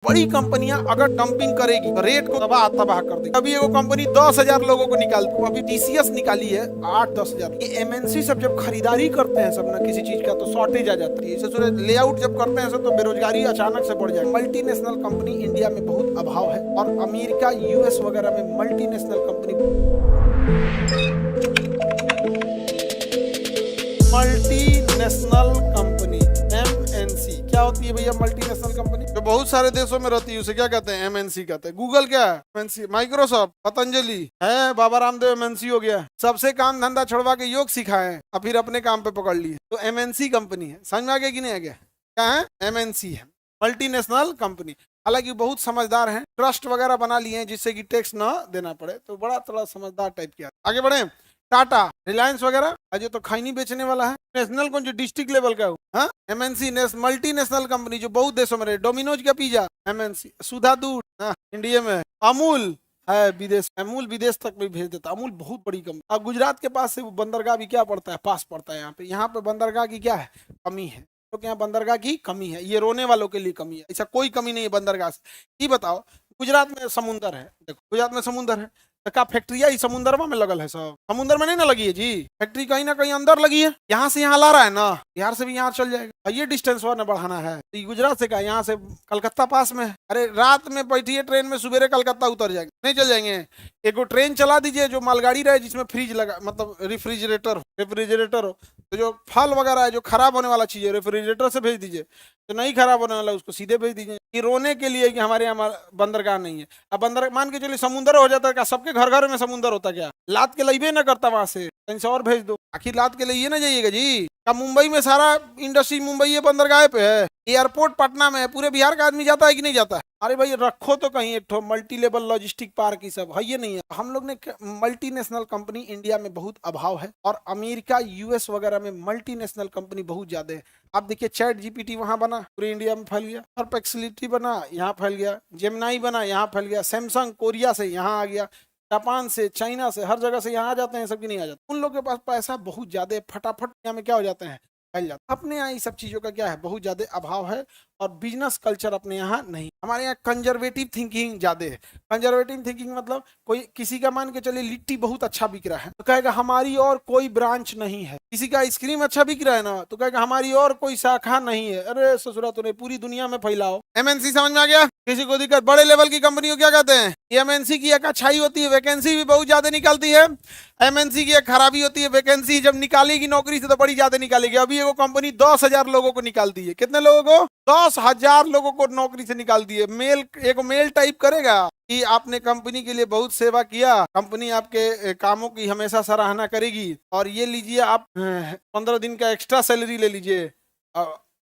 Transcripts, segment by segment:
बड़ी कंपनियां अगर डंपिंग करेगी तो रेट को तबाह तबाह कर देगी। अभी एगो कंपनी 10,000 लोगों को निकालती, अभी टीसीएस निकाली है 8-10,000। ये एमएनसी सब जब खरीदारी करते हैं सब ना किसी चीज का, तो शॉर्टेज आ जाती है। इसे लेआउट जब करते हैं सब तो बेरोजगारी अचानक से बढ़ जाएगी। मल्टीनेशनल कंपनी इंडिया में बहुत अभाव है और अमेरिका यूएस वगैरह में मल्टीनेशनल कंपनी एमएनसी क्या होती है भैया? मल्टीनेशनल कंपनी जो बहुत सारे देशों में रहती है उसे क्या कहते हैं? एमएनसी कहते हैं। गूगल क्या है? एमएनसी। माइक्रोसॉफ्ट, पतंजलि है, बाबा रामदेव एमएनसी हो गया। सबसे काम धंधा छोड़वा के योग सिखाए और फिर अपने काम पे पकड़ लिए, तो एमएनसी कंपनी है। समझ में आ गया कि नहीं आ गया? क्या है? एमएनसी है, मल्टीनेशनल कंपनी। हालांकि बहुत समझदार हैं, ट्रस्ट वगैरह बना लिए हैं जिससे कि टैक्स ना देना पड़े, तो बड़ा थोड़ा समझदार टाइप किया। आगे बढ़े। टाटा, रिलायंस वगैरह अजय तो खैनी बेचने वाला है। नेशनल कौन जो डिस्ट्रिक्ट लेवल का है? एमएनसी मल्टीनेशनल कंपनी जो बहुत देशों में रहे। डोमिनोज का पिज्जा एमएनसी। सुधा दूध इंडिया में है। अमूल है विदेश, अमूल विदेश तक भी भेज देता। अमूल बहुत बड़ी कंपनी। अब गुजरात के पास से वो बंदरगाह भी क्या पड़ता है? पास पड़ता है। यहाँ पे बंदरगाह की क्या है? कमी है। तो यहाँ बंदरगाह की कमी है, ये रोने वालों के लिए कमी है। ऐसा कोई कमी नहीं है बंदरगाह से। ये बताओ, गुजरात में समुंदर है, देखो गुजरात में समुंदर है, तो क्या फैक्ट्रिया ही समुंदर में लगल है? सब समुंदर में नहीं ना लगी है जी, फैक्ट्री कहीं ना कहीं अंदर लगी है। यहाँ से यहाँ ला रहा है ना, बिहार से भी यहाँ चल जाएगा। ये डिस्टेंस और न बढ़ाना है। तो गुजरात से क्या, यहाँ से कलकत्ता पास में है। अरे रात में बैठिए ट्रेन में, सुबह कलकत्ता उतर जाएंगे, नहीं चल जाएंगे। एक ट्रेन चला दीजिए जो मालगाड़ी रहे, जिसमें फ्रिज लगा, मतलब रेफ्रिजरेटर हो, तो जो फल वगैरह है जो खराब होने वाला चीज है रेफ्रिजरेटर से भेज दीजिए, तो नहीं खराब होने वाला उसको सीधे भेज दीजिए। ये रोने के लिए कि हमारे यहाँ बंदरगाह नहीं है। अब बंदर मान के चलिए समुंदर हो जाता है, क्या सबके घर घर में समुंदर होता? क्या लाद के लइबे ना करता वहां से, कहीं से और भेज दो। आखिर लाद के लिए ना जाइएगा जी। क्या मुंबई में सारा इंडस्ट्री मुंबई बंदरगाह पे है? एयरपोर्ट पटना में है, पूरे बिहार का आदमी जाता है कि नहीं जाता है? अरे भाई रखो तो कहीं एक मल्टी लेवल लॉजिस्टिक पार्क ही सब है, ये नहीं है। हम लोग ने मल्टीनेशनल कंपनी इंडिया में बहुत अभाव है और अमेरिका यूएस वगैरह में मल्टीनेशनल कंपनी बहुत ज्यादा है। आप देखिए चैट जीपीटी वहां बना, पूरे इंडिया में फैल गया। परप्लेक्सिटी बना, यहाँ फैल गया। जेमिनाई बना, यहाँ फैल गया। सैमसंग कोरिया से यहाँ आ गया, जापान से, चाइना से, हर जगह से यहाँ आ जाते हैं, सबकी नहीं आ जाते। उन लोग के पास पैसा बहुत ज्यादा है, फटाफट यहाँ में क्या हो जाते हैं? फैल जाता। अपने यहाँ इस सब चीजों का क्या है? बहुत ज्यादा अभाव है और बिजनेस कल्चर अपने यहाँ नहीं। हमारे यहाँ कंजर्वेटिव थिंकिंग ज्यादा है। कंजर्वेटिव थिंकिंग मतलब कोई किसी का मान के चलिए लिट्टी बहुत अच्छा बिक रहा है तो कहेगा हमारी और कोई ब्रांच नहीं है। किसी का आइसक्रीम अच्छा बिक रहा है ना, तो कहेगा हमारी और कोई शाखा नहीं है। अरे ससुरा तूने पूरी दुनिया में फैलाओ। एमएनसी समझ में आ गया? किसी को दिक्कत? बड़े लेवल की कंपनी को क्या कहते हैं? एमएनसी की एक अच्छाई होती है, वैकेंसी भी बहुत ज्यादा निकलती है। एमएनसी की एक खराबी होती है, वैकेंसी जब निकालेगी नौकरी से तो बड़ी ज्यादा निकालेगी। अभी एगो कंपनी 10,000 लोगों को निकालती है। कितने लोगों को? 10,000 लोगों को नौकरी से निकाल दिए। मेल, एक मेल टाइप करेगा कि आपने कंपनी के लिए बहुत सेवा किया, कंपनी आपके कामों की हमेशा सराहना करेगी और ये लीजिए आप 15 दिन का एक्स्ट्रा सैलरी ले लीजिए।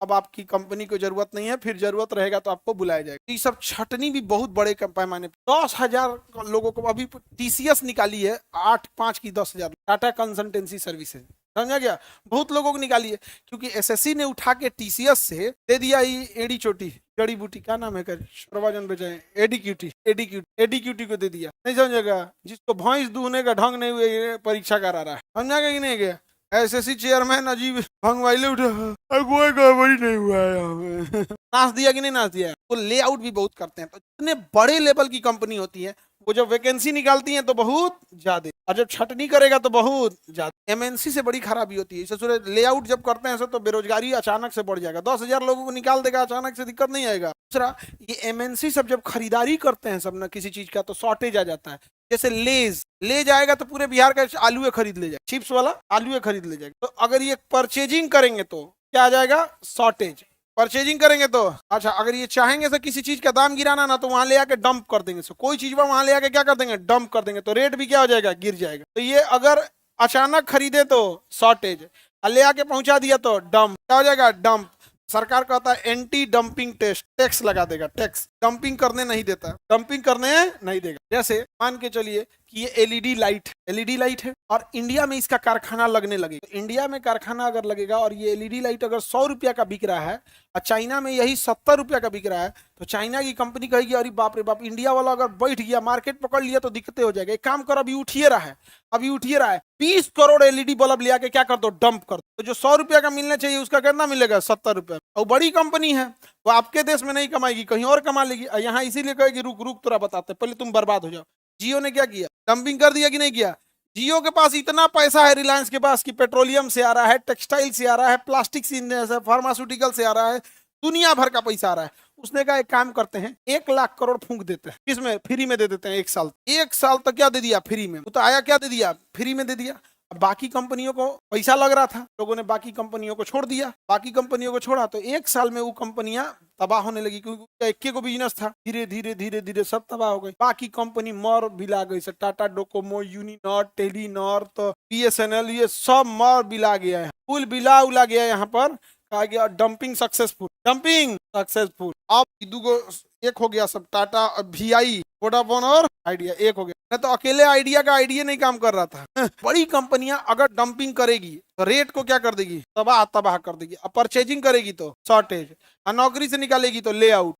अब आपकी कंपनी को जरूरत नहीं है, फिर जरूरत रहेगा तो आपको बुलाया जाएगा। ये सब छटनी भी बहुत बड़े पैमाने पर 10,000 लोगों को। अभी टीसीएस निकाली है 8-5 की 10,000, टाटा कंसल्टेंसी सर्विसेज, समझा गया? बहुत लोगों को निकाली है क्योंकि एसएससी ने उठा के टीसीएस से दे दिया ये एडी चोटी, जड़ी बूटी, क्या नाम है कर सर्वजन बेचाए, एडीक्यूटी को दे दिया। नहीं समझेगा? जिसको भैंस दूहने का ढंग नहीं हुए परीक्षा करा रहा है, समझा गया कि नहीं गया? एसएससी चेयरमैन अजीब भंगवाइले उठे, कोई गड़बड़ी नहीं हुआ है यहाँ पे। नाच दिया कि नहीं नाच दिया? वो लेआउट भी बहुत करते हैं। तो इतने बड़े लेवल की कंपनी होती है, वो जब वैकेंसी निकालती है तो बहुत ज्यादा, और जब छटनी करेगा तो बहुत ज्यादा। एमएनसी से बड़ी खराबी होती है। इसे लेआउट जब करते हैं तो बेरोजगारी अचानक से बढ़ जाएगा। 10,000 लोगों को निकाल देगा अचानक से, दिक्कत नहीं आएगा। दूसरा, ये एमएनसी सब जब खरीदारी करते हैं सब ना किसी चीज का, तो शॉर्टेज आ जाता है। जैसे ले जाएगा तो पूरे बिहार का आलू खरीद ले जाएगा, चिप्स वाला आलू खरीद ले जाएगा। तो अगर ये परचेजिंग करेंगे तो क्या आ जाएगा? शॉर्टेज। परचेजिंग करेंगे तो अच्छा, अगर ये चाहेंगे तो किसी चीज का दाम गिराना ना, तो वहां ले आके डंप कर देंगे। सो कोई चीज वहां ले आके क्या कर देंगे? डंप कर देंगे। तो रेट भी क्या हो जाएगा? गिर जाएगा। तो ये अगर अचानक खरीदे तो शॉर्टेज, ले आके पहुंचा दिया तो डंप, क्या हो जाएगा? डंप। सरकार कहता है एंटी डंपिंग टैक्स लगा देगा। टैक्स डंपिंग करने नहीं देता, डंपिंग करने नहीं देगा। जैसे मान के चलिए कि ये एलईडी लाइट है और इंडिया में इसका कारखाना लगने लगेगा। तो इंडिया में कारखाना अगर लगेगा और ये एलईडी लाइट अगर 100 रुपया का बिक रहा है और चाइना में यही 70 रुपया का बिक रहा है, तो चाइना की कंपनी कहेगी अरे बाप रे बाप, इंडिया वाला अगर बैठ गया, मार्केट पकड़ लिया तो दिक्कतें हो जाएगा। एक काम कर, अभी उठिए रहा है 20 करोड़ एलईडी बल्ब ले आके क्या कर दो, डंप कर दो। तो जो 100 रुपया का मिलना चाहिए उसका कितना मिलेगा, 70 रुपया। और बड़ी कंपनी है वो आपके देश में नहीं कमाएगी, कहीं और कमा लेगी। यहाँ इसीलिए कहेगी रुक रुक तोरा बताते, पहले तुम बर्बाद हो जाओ। जियो ने क्या किया, डंपिंग कर दिया कि नहीं किया। जियो के पास इतना पैसा है, रिलायंस के पास, कि पेट्रोलियम से आ रहा है, टेक्सटाइल से आ रहा है, प्लास्टिक से, फार्मास्यूटिकल से आ रहा है, दुनिया भर का पैसा आ रहा है। उसने कहा एक काम करते हैं, 1 लाख करोड़ फूंक देते हैं, किसमें, फ्री में दे देते हैं 1 साल। 1 साल तक क्या दे दिया, फ्री में। वो तो आया क्या दे दिया, फ्री में दे दिया। अब बाकी कंपनियों को पैसा लग रहा था, लोगों ने बाकी कंपनियों को छोड़ दिया। बाकी कंपनियों को छोड़ा तो 1 साल में वो कंपनियां तबाह होने लगी, क्योंकि एक को बिजनेस था। धीरे धीरे धीरे धीरे सब तबाह हो गई। बाकी कंपनी मर बिला गई, से टाटा डोकोमो, यूनिनॉर, टेलीनॉर, तो बीएसएनएल, ये सब मर बिला गया है, कुल बिला उला गया। यहाँ पर कहा गया डंपिंग सक्सेसफुल, डंपिंग सक्सेसफुल। अब दुगो एक हो गया सब, टाटा, VI, वोडाफोन और आइडिया एक हो गया। नहीं तो अकेले आइडिया का आइडिया नहीं काम कर रहा था। बड़ी कंपनियां अगर डंपिंग करेगी तो रेट को क्या कर देगी, तबाह तबाह कर देगी। अब परचेजिंग करेगी तो शॉर्टेज, और नौकरी से निकालेगी तो ले आउट,